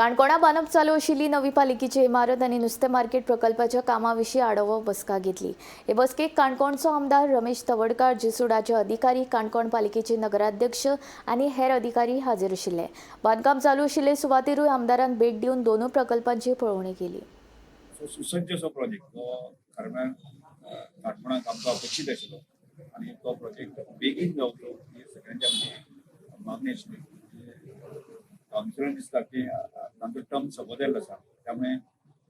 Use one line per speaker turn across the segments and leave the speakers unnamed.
काणकोणा बांदप चालू आशिल्ली नवी पालिकेची इमारत आणि नुस्तें मार्केट प्रकल्पाच्या कामाविशीं आढावो बसका घेतली। हे बसकेक काणकोणचो आमदार रमेश तवडकार, जिसुडाचे अधिकारी, काणकोण पालिकेचे नगराध्यक्ष आणि हेर अधिकारी हाजीर आशिल्ले। बांदकाम चालू आशिल्ले सुवातेरूय आमदारान भेट दिवन दोनूय प्रकल्पांची पळोवणी केली।
सुसज्ज असो प्रोजेक्ट जो दरम्यान काणकोणाक आमकां अपेक्षीत आशिल्लो आणि तो प्रोजेक्ट बेगीन जावचो ही सगळ्यांची आमची मागणी आशिल्ली। कावन्सिलरान दिसता की तांचो टर्म सोंपलेलो आसा, त्यामुळे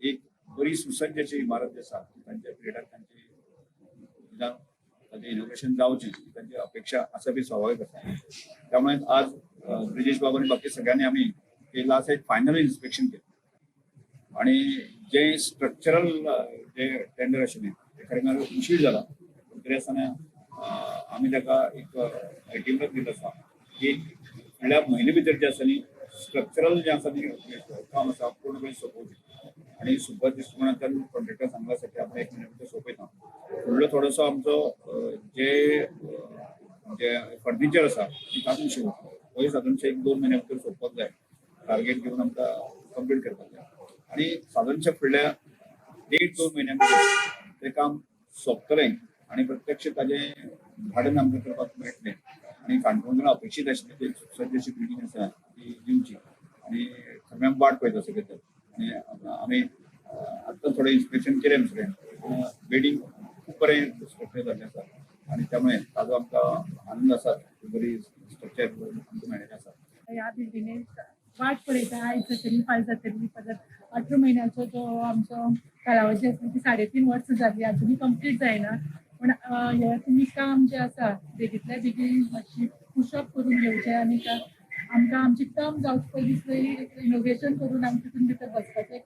एक बरी सुसज्ज अशी इमारत जी आसा तांच्या पिरियडाक तांचे इनोग्रेशन जावचें तांची अपेक्षा आसा बी स्वाभाविक आसा। त्यामुळे आज ब्रिजेश बाबू आणि बाकी सगळ्यांनी आम्ही हे लास्ट एक फायनल इन्स्पेक्शन केलं आणि जे स्ट्रक्चरल जे टेंडर आशिल्लें ते खरें म्हळ्यार उशीर जाला, पूण तरी आसतना आमी ताका एक एटीमच दिलो आसा की फुडल्या म्हयने भितर जे आसा न्ही स्ट्रक्चरल जे आसा न्ही काम आसा पूर्णपणे सोंपोवचें आणि सुपर दिसपणांतल्यान कॉन्ट्रॅक्टर सांगला आसा की आपण 1 महिन्या भितर सोंपयता। फुडलो थोडोसो आमचो जे फर्निचर आसा तातूंत शिव हो सादारणशे 1-2 महिन्या भितर सोंपपाक जाय, टार्गेट घेवन आमकां कंप्लीट करपाक जाय आणि साधारणशे फुडल्या 1-2 महिन्या भितर ते काम सोंपतलें आणि प्रत्यक्ष ताजें भाडन आमकां करपाक मेळटलें आणि काणकोणकार अपेक्षीत आशिल्ली ती सुसज्ज अशी बिल्डींग आसा ती दिवची आणि सगळ्यांक वाट पळयता सगळे तर आणि आमी आतां थोडें इन्स्पेक्शन केलें सगळें बेडींग खूब बरें स्ट्रक्चर जाल्लें आसा आणि त्यामुळे ताजो आमकां आनंद आसा बरी स्ट्रक्चर आमकां मेळ्ळेलें आसा।
ह्या बिल्डिंगेक वाट पळयता आयज जातली फाल्यां जातली परत 18 महिन्याचो जो आमचो कालावधी आसली ती 3.5 वर्सां जाली अजुनूय कंप्लीट जायना। पण हे तुमी काम जे आसा बेगींतल्या बेगीन मातशी पुशअप करून घेवचें आणि आमकां आमची टर्म जावचे पयलीं इनोग्रेशन करून आमकां तितून भितर बसपाचें